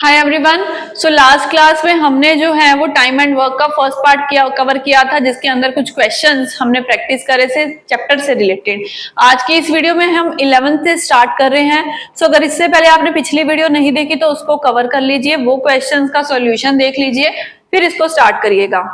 Hi everyone. So last class में हमने जो है वो टाइम एंड वर्क का फर्स्ट पार्ट कवर किया था, जिसके अंदर कुछ क्वेश्चंस हमने प्रैक्टिस करे थे चैप्टर से रिलेटेड। आज की इस वीडियो में हम 11th से स्टार्ट कर रहे हैं। सो अगर इससे पहले आपने पिछली वीडियो नहीं देखी तो उसको कवर कर लीजिए, वो क्वेश्चंस का सॉल्यूशन देख लीजिए, फिर इसको स्टार्ट करिएगा।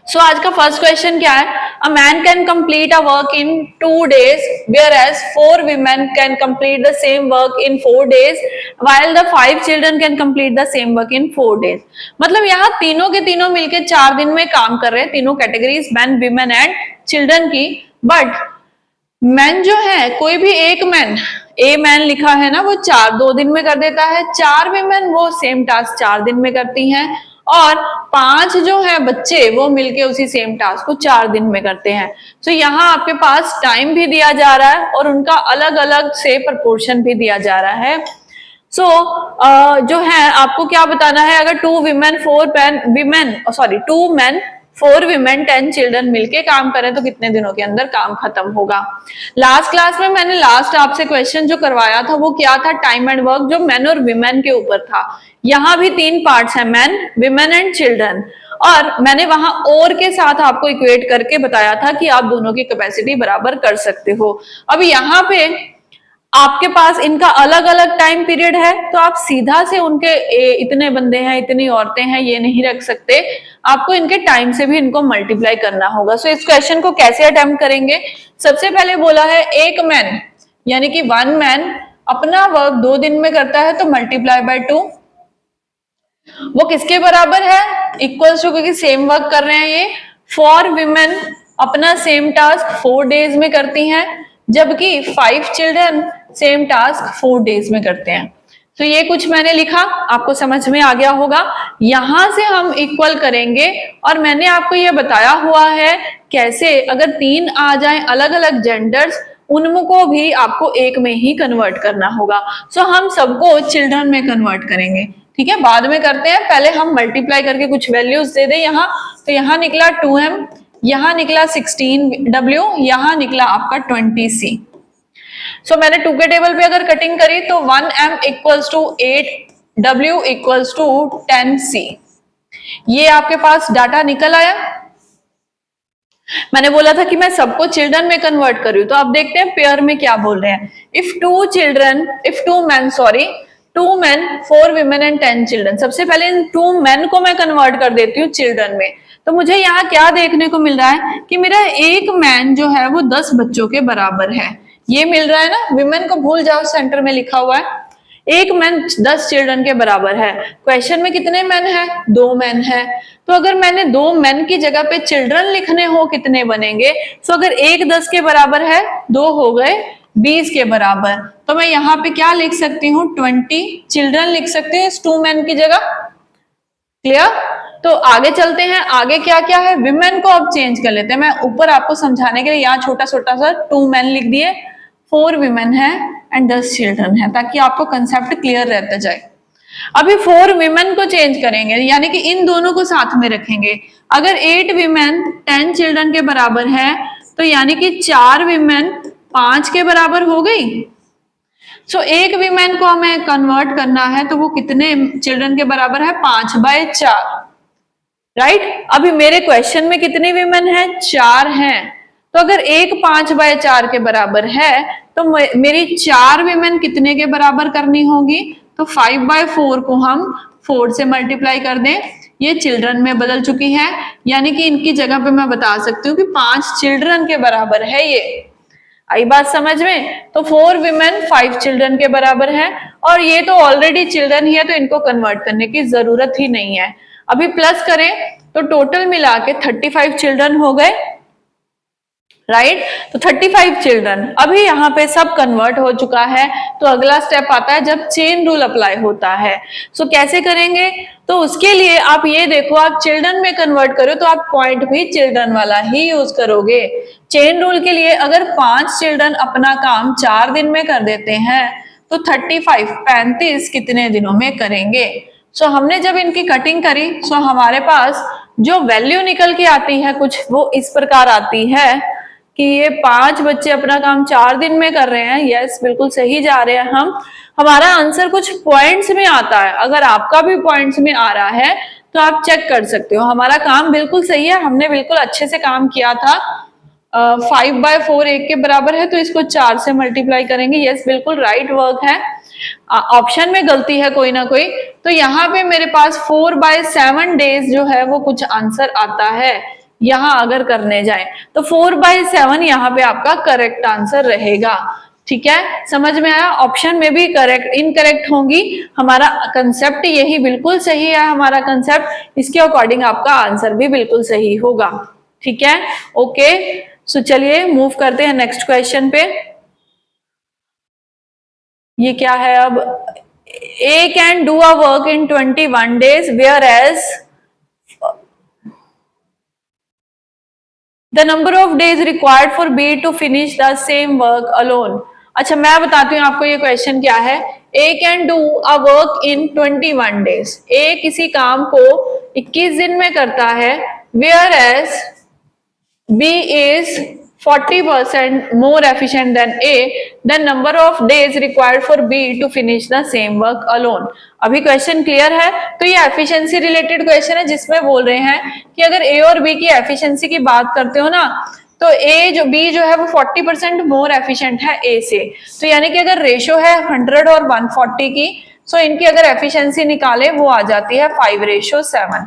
सो आज का फर्स्ट क्वेश्चन क्या है? A man can complete a work in 2 days whereas 4 women can complete the same work in 4 days while the 5 children can complete the same work in 4 days। मतलब यहाँ तीनों के तीनों मिलके 4 दिन में काम कर रहे हैं, तीनों categories man, women and children की। बट मैन जो है, कोई भी एक मैन, ए मैन लिखा है ना, वो 2 दिन में कर देता है। 4 विमेन वो सेम टास्क 4 दिन में करती हैं, और 5 जो है बच्चे वो मिलके उसी सेम टास्क को 4 दिन में करते हैं। तो यहाँ आपके पास टाइम भी दिया जा रहा है और उनका अलग अलग से प्रपोर्शन भी दिया जा रहा है। जो है आपको क्या बताना है, अगर 2 men 4 women 10 चिल्ड्रन मिलके काम करें तो कितने दिनों के अंदर काम खत्म होगा। लास्ट क्लास में मैंने आपसे क्वेश्चन जो करवाया था वो क्या था, टाइम एंड वर्क, जो मेन और विमेन के ऊपर था। यहाँ भी 3 पार्ट्स हैं, मैन, विमेन एंड चिल्ड्रन, और मैंने वहां और के साथ आपको इक्वेट करके बताया था कि आप दोनों की कैपेसिटी बराबर कर सकते हो। अब यहाँ पे आपके पास इनका अलग अलग टाइम पीरियड है, तो आप सीधा से उनके इतने बंदे हैं, इतनी औरतें हैं, ये नहीं रख सकते। आपको इनके टाइम से भी इनको मल्टीप्लाई करना होगा। सो इस क्वेश्चन को कैसे अटेम्प्ट करेंगे? सबसे पहले बोला है एक मैन यानी कि 1 मैन अपना वर्क 2 दिन में करता है, तो मल्टीप्लाई बाय 2। वो किसके बराबर है? इक्वल्स टू, क्योंकि सेम वर्क कर रहे हैं ये। 4 विमेन अपना सेम टास्क 4 डेज में करती हैं, जबकि 5 चिल्ड्रन सेम टास्क 4 डेज में करते हैं। तो ये कुछ मैंने लिखा, आपको समझ में आ गया होगा। यहां से हम इक्वल करेंगे, और मैंने आपको ये बताया हुआ है कैसे, अगर 3 आ जाए अलग अलग जेंडर्स, उनको भी आपको एक में ही कन्वर्ट करना होगा। सो हम सबको चिल्ड्रन में कन्वर्ट करेंगे, ठीक है, बाद में करते हैं। पहले हम मल्टीप्लाई करके कुछ वैल्यूज दे दें यहाँ। तो यहाँ निकला 2m, यहाँ निकला 16w, यहाँ निकला आपका 20c। सो मैंने 2 के टेबल पे अगर कटिंग करी तो 1m equals to 8w equals to 10c। ये आपके पास डाटा निकल आया। मैंने बोला था कि मैं सबको चिल्ड्रन में कन्वर्ट करूँ, तो अब देखते हैं पेयर में क्या बोल रहे हैं। If 2 men 4 women and 10 children. सबसे पहले इन 2 men को मैं कन्वर्ट कर देती हूँ चिल्ड्रन में। तो मुझे यहाँ क्या देखने को मिल रहा है कि मेरा एक मैन जो है वो 10 बच्चों के बराबर है। ये मिल रहा है ना, विमेन को भूल जाओ, सेंटर में लिखा हुआ है। एक मैन 10 चिल्ड्रन के बराबर है। क्वेश्चन में कितने मैन है? 2 मैन है। तो अगर मैंने 2 मैन की जगह पे चिल्ड्रन लिखने हो, कितने बनेंगे? सो अगर एक 10 के बराबर है, 2 हो गए 20 के बराबर। तो मैं यहाँ पे क्या लिख सकती हूँ? 20 चिल्ड्रन लिख सकते हैं इस 2 मैन की जगह। क्लियर? तो आगे चलते हैं, आगे क्या क्या है, विमेन को अब चेंज कर लेते हैं। मैं ऊपर आपको समझाने के लिए यहाँ छोटा छोटा सा 2 मैन लिख दिए, 4 विमेन है एंड 10 चिल्ड्रन है, ताकि आपको कंसेप्ट क्लियर रहता जाए। अभी 4 विमेन को चेंज करेंगे, यानी कि इन दोनों को साथ में रखेंगे। अगर 8 विमेन 10 चिल्ड्रन के बराबर है, तो यानी कि 4 विमेन 5 के बराबर हो गई। सो एक विमेन को हमें कन्वर्ट करना है, तो वो कितने चिल्ड्रन के बराबर है? 5/4, राइट। अभी मेरे क्वेश्चन में कितनी विमेन है? 4 हैं। तो अगर एक 5/4 के बराबर है, तो मेरी 4 विमेन कितने के बराबर करनी होगी? तो 5/4 को हम 4 से मल्टीप्लाई कर दें, ये चिल्ड्रन में बदल चुकी है, यानी कि इनकी जगह पे मैं बता सकती हूँ कि 5 चिल्ड्रन के बराबर है। ये आई बात समझ में? तो 4 विमेन 5 चिल्ड्रन के बराबर है, और ये तो ऑलरेडी चिल्ड्रन ही है, तो इनको कन्वर्ट करने की जरूरत ही नहीं है। अभी प्लस करें तो टोटल मिला के 35 चिल्ड्रन हो गए, राइट। तो 35 चिल्ड्रन, अभी यहाँ पे सब कन्वर्ट हो चुका है। तो अगला स्टेप आता है जब चेन रूल अप्लाई होता है। सो कैसे करेंगे? तो उसके लिए आप ये देखो, आप चिल्ड्रन में कन्वर्ट करो तो आप पॉइंट भी चिल्ड्रन वाला ही यूज करोगे। चेन रूल के लिए अगर 5 चिल्ड्रन अपना काम 4 दिन में कर देते हैं, तो 35 कितने दिनों में करेंगे? सो हमने जब इनकी कटिंग करी, सो हमारे पास जो वैल्यू निकल के आती है कुछ, वो इस प्रकार आती है कि ये 5 बच्चे अपना काम 4 दिन में कर रहे हैं, यस बिल्कुल सही जा रहे हैं हम। हमारा आंसर कुछ पॉइंट्स में आता है, अगर आपका भी पॉइंट्स में आ रहा है तो आप चेक कर सकते हो। हमारा काम बिल्कुल सही है, हमने बिल्कुल अच्छे से काम किया था। 5/4 1 के बराबर है, तो इसको 4 से मल्टीप्लाई करेंगे। यस बिल्कुल राइट वर्क है। ऑप्शन में गलती है कोई ना कोई, तो यहाँ पे मेरे पास 4/7 डेज जो है वो कुछ आंसर आता है यहाँ अगर करने जाए तो 4/7 यहाँ पे आपका करेक्ट आंसर रहेगा। ठीक है, समझ में आया? ऑप्शन में भी करेक्ट इनकरेक्ट होंगी, हमारा कंसेप्ट यही बिल्कुल सही है। हमारा कंसेप्ट इसके अकॉर्डिंग आपका आंसर भी बिल्कुल सही होगा। ठीक है, ओके। सो चलिए मूव करते हैं नेक्स्ट क्वेश्चन पे। ये क्या है अब? A can do a work in 21 days whereas the number of days required for B to finish the same work alone. अच्छा, मैं बताती हूँ आपको ये क्वेश्चन क्या है। A can do a work in 21 days। A किसी काम को 21 दिन में करता है, whereas B is 40% more efficient than A, the number of days required for B to finish the same work alone। अभी क्वेश्चन क्लियर है? तो ये एफिशिएंसी रिलेटेड क्वेश्चन है, जिसमें बोल रहे हैं कि अगर A और B की एफिशिएंसी की बात करते हो ना, तो B जो है वो 40% मोर एफिशिएंट है A से। तो यानी कि अगर रेशो है 100 और 140 की, सो इनकी अगर एफिशिएंसी निकाले वो आ जाती है 5:7।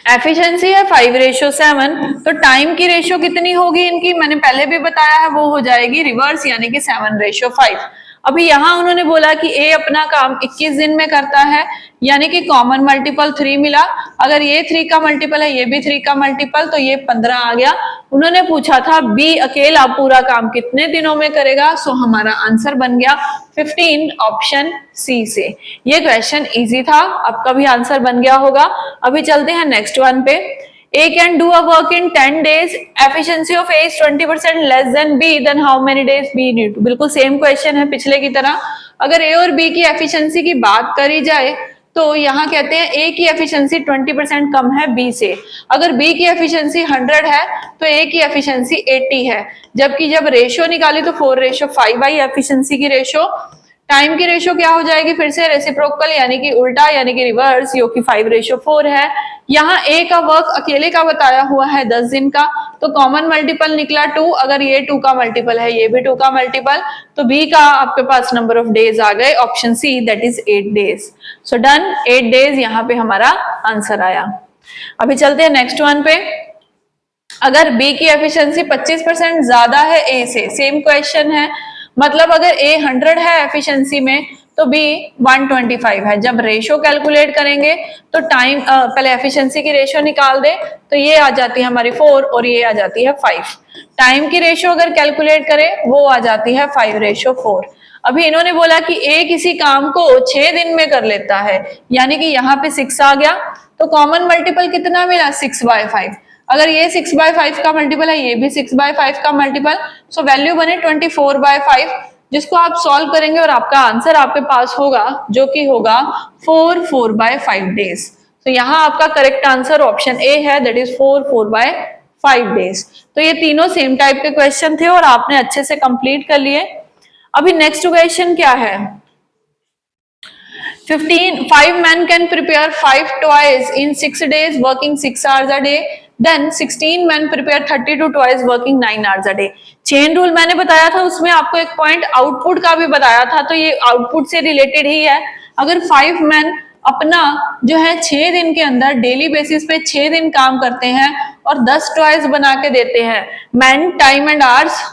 एफिशिएंसी है 5:7, तो टाइम की रेशियो कितनी होगी इनकी, मैंने पहले भी बताया है, वो हो जाएगी रिवर्स, यानी कि 7:5। अभी यहां उन्होंने बोला कि ए अपना काम 21 दिन में करता है, यानी कि कॉमन मल्टीपल 3 मिला। अगर ये 3 का मल्टीपल है, ये भी 3 का मल्टीपल, तो ये 15 आ गया। उन्होंने पूछा था बी अकेला पूरा काम कितने दिनों में करेगा, सो हमारा आंसर बन गया 15, ऑप्शन सी से। ये क्वेश्चन इजी था, आपका भी आंसर बन गया होगा। अभी चलते हैं नेक्स्ट वन पे। A can do a work in 10 days. Efficiency of A is 20% less than B. Then how many days B need to? बिल्कुल सेम क्वेश्चन है पिछले की तरह। अगर A और B की एफिशिएंसी की बात करी जाए तो यहाँ कहते हैं A की एफिशिएंसी 20% कम है B से। अगर B की एफिशिएंसी 100 है तो A की एफिशिएंसी 80 है। जबकि जब रेशियो निकाली तो 4:5 आई एफिशिएंसी की रेशियो। टाइम की रेशियो क्या हो जाएगी, फिर से रेसिप्रोकल यानी कि उल्टा यानी कि रिवर्स, जो कि 5:4 है। यहाँ ए का वर्क अकेले का बताया हुआ है 10 दिन का, तो कॉमन मल्टीपल निकला 2। अगर ये 2 का मल्टीपल है, ये भी 2 का मल्टीपल, तो बी का आपके पास नंबर ऑफ डेज आ गए, option C, that is 8 days. So done, 8 days यहाँ पे हमारा आंसर आया। अभी चलते हैं नेक्स्ट वन पे। अगर बी की एफिशिएंसी 25% ज्यादा है ए से, सेम क्वेश्चन है, मतलब अगर ए 100 है एफिशिएंसी में तो बी 125 है। जब रेशियो कैलकुलेट करेंगे तो टाइम पहले एफिशिएंसी की रेशियो निकाल दे, तो ये आ जाती है हमारी 4 और ये आ जाती है 5। टाइम की रेशियो अगर कैलकुलेट करें वो आ जाती है 5:4। अभी इन्होंने बोला कि ए किसी काम को 6 दिन में कर लेता है, यानी कि यहाँ पे 6 आ गया, तो कॉमन मल्टीपल कितना मिला, 6/5। अगर ये 6/5 का मल्टीपल है, ये भी 6/5 का मल्टीपल, सो वैल्यू बने 24/5, जिसको आप सॉल्व करेंगे और आपका आंसर आपके पास होगा, जो कि होगा 4/5 डेज। तो यहाँ आपका करेक्ट आंसर ऑप्शन ए है, दैट इज 4/5 डेज। तो ये तीनों सेम टाइप के क्वेश्चन थे और आपने अच्छे से कंप्लीट कर लिए। अभी नेक्स्ट क्वेश्चन क्या है? 5 men can prepare 5 toys in 6 days working 6 hours a day. Then 16 men prepare 32 toys working 9 hours a day. Chain rule मैंने बताया था, उसमें आपको एक पॉइंट आउटपुट का भी बताया था, तो ये आउटपुट से रिलेटेड ही है। अगर 5 men अपना जो है 6 दिन के अंदर डेली बेसिस पे 6 दिन काम करते हैं और 10 टॉयज बना के देते हैं, मैन, टाइम एंड आवर्स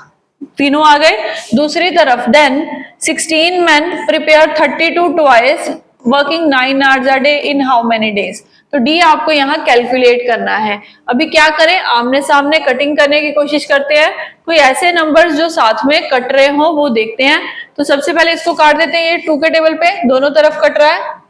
तीनों आ गए। दूसरी तरफ then 16 men prepare 32 toys working 9 hours a day in how many days? तो डी आपको यहाँ कैलकुलेट करना है। अभी क्या करें, आमने सामने कटिंग करने की कोशिश करते हैं। कोई ऐसे नंबर्स जो साथ में कट रहे हो वो देखते हैं। तो सबसे पहले इसको काट देते हैं, ये 2 के टेबल पे दोनों तरफ कट रहा है।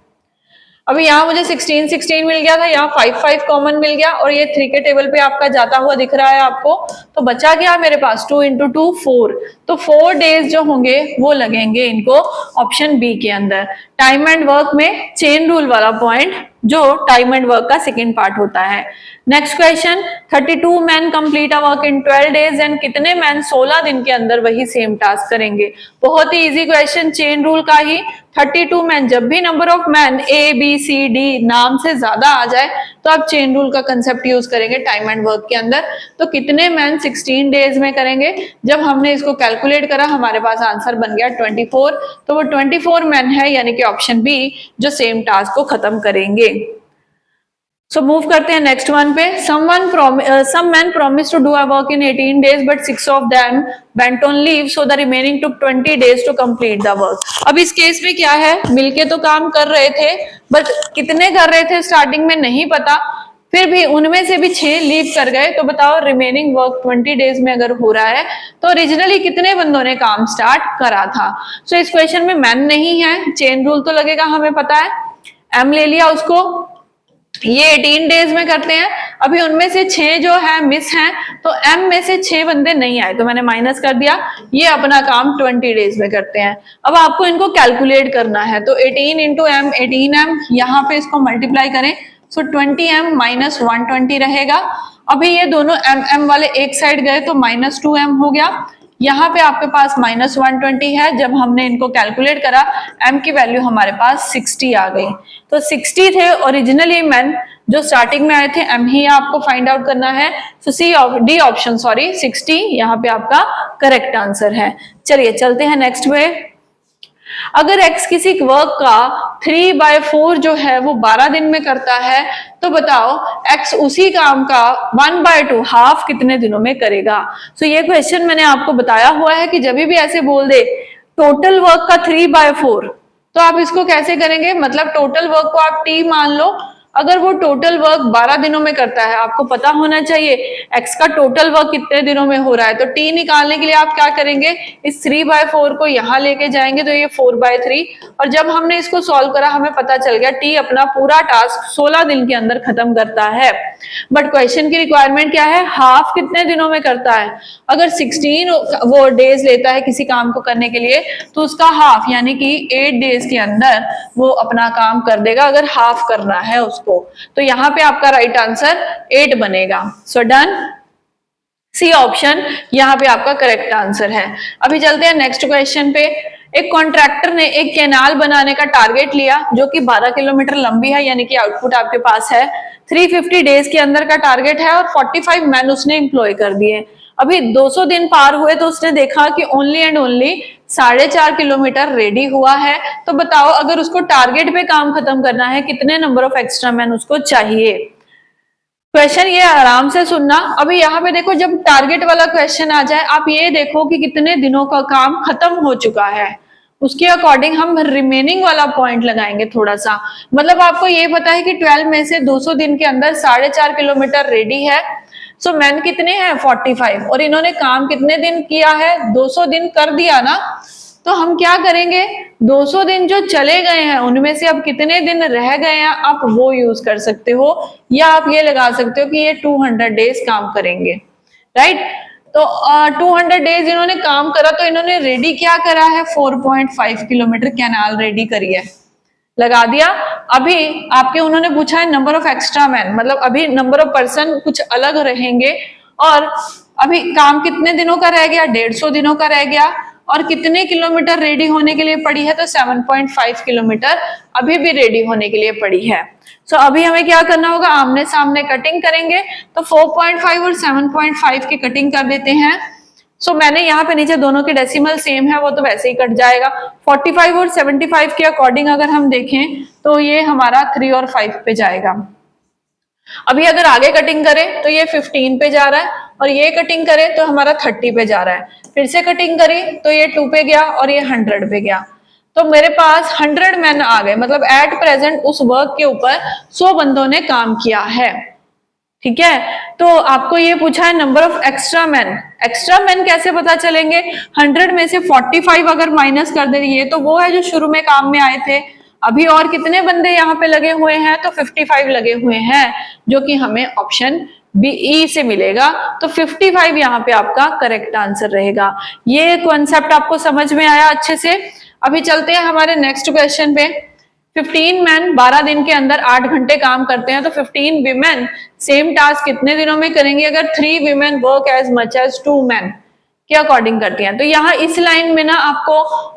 अभी यहाँ मुझे 16 मिल गया था, यहाँ 5 कॉमन मिल गया, और ये 3 के टेबल पे आपका जाता हुआ दिख रहा है आपको। तो बचा गया मेरे पास 2 × 2 4। तो 4 डेज जो होंगे वो लगेंगे इनको ऑप्शन बी के अंदर। टाइम एंड वर्क में चेन रूल वाला पॉइंट जो टाइम एंड वर्क का सेकेंड पार्ट होता है। Next question, 32 man complete a work in 12 days and कितने मैन 16 दिन के अंदर वही सेम टास्क करेंगे। बहुत ही इजी क्वेश्चन, चेन रूल का ही। 32 मैन, जब भी number of man A B C D नाम से ज्यादा आ जाए तो आप चेन रूल का कंसेप्ट यूज करेंगे टाइम एंड वर्क के अंदर। तो कितने मैन 16 डेज में करेंगे, जब हमने इसको कैलकुलेट करा हमारे पास आंसर बन गया 24। तो वो 24 मैन है, यानी कि ऑप्शन बी, जो सेम टास्क को खत्म करेंगे। सो मूव करते हैं नेक्स्ट वन पे। some men promised to do a work in 18 days but 6 of them went on leave, so the remaining took 20 days to complete the work। अब इस case में क्या है, मिलके तो काम कर रहे थे बट कितने कर रहे थे स्टार्टिंग में नहीं पता, फिर भी उनमें से भी 6 लीव कर गए। तो बताओ रिमेनिंग वर्क 20 डेज में अगर हो रहा है तो ओरिजिनली कितने बंदों ने काम स्टार्ट करा था। सो इस क्वेश्चन में मैन नहीं है, चेन रूल तो लगेगा, हमें पता है। एम ले लिया उसको, ये 18 डेज में करते हैं। अभी उनमें से 6 जो है मिस हैं, तो एम में से 6 बंदे नहीं आए तो मैंने माइनस कर दिया। ये अपना काम 20 डेज में करते हैं। अब आपको इनको कैलकुलेट करना है, तो 18 इंटू एम, 18m, यहाँ पे इसको मल्टीप्लाई करें, सो 20m माइनस 120 रहेगा। अभी ये दोनों एम वाले एक साइड गए तो -2m हो गया। यहाँ पे आपके पास -120 है। जब हमने इनको कैलकुलेट करा m की वैल्यू हमारे पास 60 आ गई। तो 60 थे ओरिजिनली मैन जो स्टार्टिंग में आए थे, m ही आपको फाइंड आउट करना है। तो डी ऑप्शन 60 यहाँ पे आपका करेक्ट आंसर है। चलिए चलते हैं नेक्स्ट पे। अगर x किसी वर्क का 3/4 जो है वो 12 दिन में करता है, तो बताओ x उसी काम का 1/2 हाफ कितने दिनों में करेगा। तो ये क्वेश्चन मैंने आपको बताया हुआ है कि जब भी ऐसे बोल दे टोटल वर्क का 3/4, तो आप इसको कैसे करेंगे, मतलब टोटल वर्क को आप t मान लो। अगर वो टोटल वर्क 12 दिनों में करता है, आपको पता होना चाहिए x का टोटल वर्क कितने दिनों में हो रहा है, तो t निकालने के लिए आप क्या करेंगे, इस 3/4 को यहाँ लेके जाएंगे तो ये 4/3। और जब हमने इसको सॉल्व करा हमें पता चल गया t अपना पूरा टास्क 16 दिन के अंदर खत्म करता है। बट क्वेश्चन की रिक्वायरमेंट क्या है, हाफ कितने दिनों में करता है। अगर 16 वो डेज लेता है किसी काम को करने के लिए, तो उसका हाफ यानी कि 8 डेज के अंदर वो अपना काम कर देगा, अगर हाफ करना है उसको। तो यहाँ पे आपका राइट आंसर 8 बनेगा। सो डन, सी ऑप्शन यहाँ पे आपका करेक्ट आंसर है। अभी चलते हैं नेक्स्ट क्वेश्चन पे। एक कॉन्ट्रैक्टर ने एक कैनाल बनाने का टारगेट लिया जो कि 12 किलोमीटर लंबी है, यानी कि आउटपुट आपके पास है 350 डेज के अंदर का टारगेट है, और 45 मैन उसने एम्प्लॉय कर दिए। अभी 200 दिन पार हुए तो उसने देखा कि only and only 4.5 kilometre ready हुआ है। तो बताओ अगर उसको टारगेट पे काम खत्म करना है, कितने नंबर ऑफ एक्स्ट्रा मैन उसको चाहिए। क्वेश्चन ये आराम से सुनना। अभी यहाँ पे देखो, जब टारगेट वाला क्वेश्चन आ जाए आप ये देखो कि कितने दिनों का काम खत्म हो चुका है, उसके अकॉर्डिंग हम रिमेनिंग वाला पॉइंट लगाएंगे थोड़ा सा। मतलब आपको ये पता है कि 12 में से 200 दिन के अंदर 4.5 किलोमीटर रेडी है। सो मैन कितने हैं 45, और इन्होंने काम कितने दिन किया है, 200 दिन कर दिया ना। तो हम क्या करेंगे, 200 दिन जो चले गए हैं उनमें से अब कितने दिन रह गए हैं आप वो यूज कर सकते हो, या आप ये लगा सकते हो कि ये 200 डेज काम करेंगे, राइट। तो 200 डेज इन्होंने काम करा, तो इन्होंने रेडी क्या करा है, 4.5 किलोमीटर कैनाल रेडी करी है, लगा दिया। अभी आपके उन्होंने पूछा है नंबर ऑफ एक्स्ट्रा मैन, मतलब अभी नंबर ऑफ पर्सन कुछ अलग रहेंगे, और अभी काम कितने दिनों का रह गया, 150 दिनों का रह गया, और कितने किलोमीटर रेडी होने के लिए पड़ी है, तो 7.5 किलोमीटर अभी भी रेडी होने के लिए पड़ी है। सो अभी हमें क्या करना होगा, आमने सामने कटिंग करेंगे। तो 4.5 और 7.5 की कटिंग कर देते हैं। सो मैंने यहाँ पे नीचे दोनों के डेसिमल सेम है, वो तो वैसे ही कट जाएगा। 45 और 75 के अकॉर्डिंग अगर हम देखें तो ये हमारा 3 और 5 पे जाएगा। अभी अगर आगे कटिंग करें तो ये 15 पे जा रहा है, और ये कटिंग करें तो हमारा 30 पे जा रहा है। फिर से कटिंग करें तो ये 2 पे गया और ये 100 पे गया। तो मेरे पास 100 मैन आ गए, मतलब एट प्रेजेंट उस वर्क के ऊपर 100 बंदों ने काम किया है, ठीक है। तो आपको ये पूछा है number of extra man. Extra man कैसे पता चलेंगे, 100 में से 45 अगर माइनस कर दे, ये तो वो है जो शुरू में काम में आए थे। अभी और कितने बंदे यहाँ पे लगे हुए हैं, तो 55 लगे हुए हैं, जो कि हमें ऑप्शन बी से मिलेगा। तो 55 यहाँ पे आपका करेक्ट आंसर रहेगा। ये कॉन्सेप्ट आपको समझ में आया अच्छे से। अभी चलते हैं हमारे नेक्स्ट क्वेश्चन पे। 15 मैन 12 दिन के अंदर 8 घंटे काम करते हैं, तो 15 विमेन सेम टास्क कितने दिनों में करेंगे अगर 3 women work as much as 2 man के अकॉर्डिंग करती हैं। तो यहाँ इस लाइन में ना आपको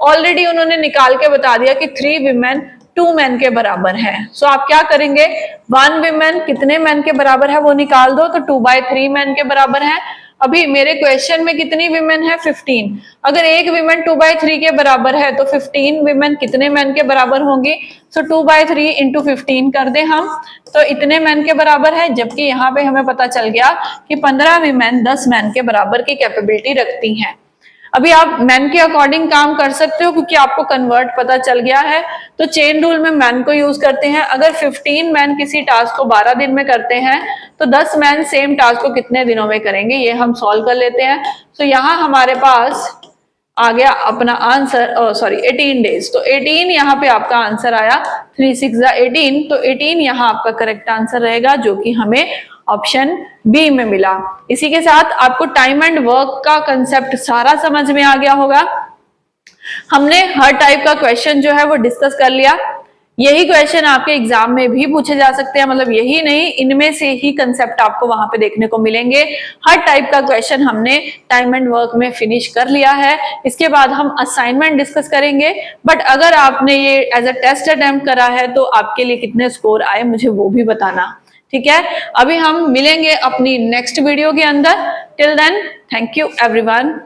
ऑलरेडी उन्होंने निकाल के बता दिया कि 3 विमेन 2 मैन के बराबर है। सो आप क्या करेंगे, 1 विमेन कितने मैन के बराबर है वो निकाल दो, तो 2/3 मैन के बराबर है। अभी मेरे क्वेश्चन में कितनी विमेन है, 15। अगर एक विमेन 2/3 के बराबर है तो 15 विमेन कितने मैन के बराबर होंगी, सो 2/3 इंटू 15 कर दे हम, तो इतने मैन के बराबर है। जबकि यहाँ पे हमें पता चल गया कि 15 विमेन 10 मैन के बराबर की कैपेबिलिटी रखती हैं। अभी आप मैन के अकॉर्डिंग काम कर सकते हो क्योंकि आपको कन्वर्ट पता चल गया है, तो चेन रूल में मैन को यूज करते हैं। अगर 15 मैन किसी टास्क को 12 दिन में करते हैं तो 10 मैन सेम टास्क को कितने दिनों में करेंगे, ये हम सॉल्व कर लेते हैं। तो यहाँ हमारे पास आ गया अपना आंसर, सॉरी 18 डेज, तो 18 यहाँ पे आपका आंसर आया, 3 6 18, तो 18 यहाँ आपका करेक्ट आंसर रहेगा, जो कि हमें ऑप्शन बी में मिला। इसी के साथ आपको टाइम एंड वर्क का कंसेप्ट सारा समझ में आ गया होगा। हमने हर टाइप का क्वेश्चन जो है वो डिस्कस कर लिया। यही क्वेश्चन आपके एग्जाम में भी पूछे जा सकते हैं, मतलब यही नहीं, इनमें से ही कंसेप्ट आपको वहां पे देखने को मिलेंगे। हर टाइप का क्वेश्चन हमने टाइम एंड वर्क में फिनिश कर लिया है। इसके बाद हम असाइनमेंट डिस्कस करेंगे, बट अगर आपने ये एज अ टेस्ट अटेम्प्ट करा है तो आपके लिए कितने स्कोर आए मुझे वो भी बताना, ठीक है। अभी हम मिलेंगे अपनी नेक्स्ट वीडियो के अंदर। Till then, thank you everyone.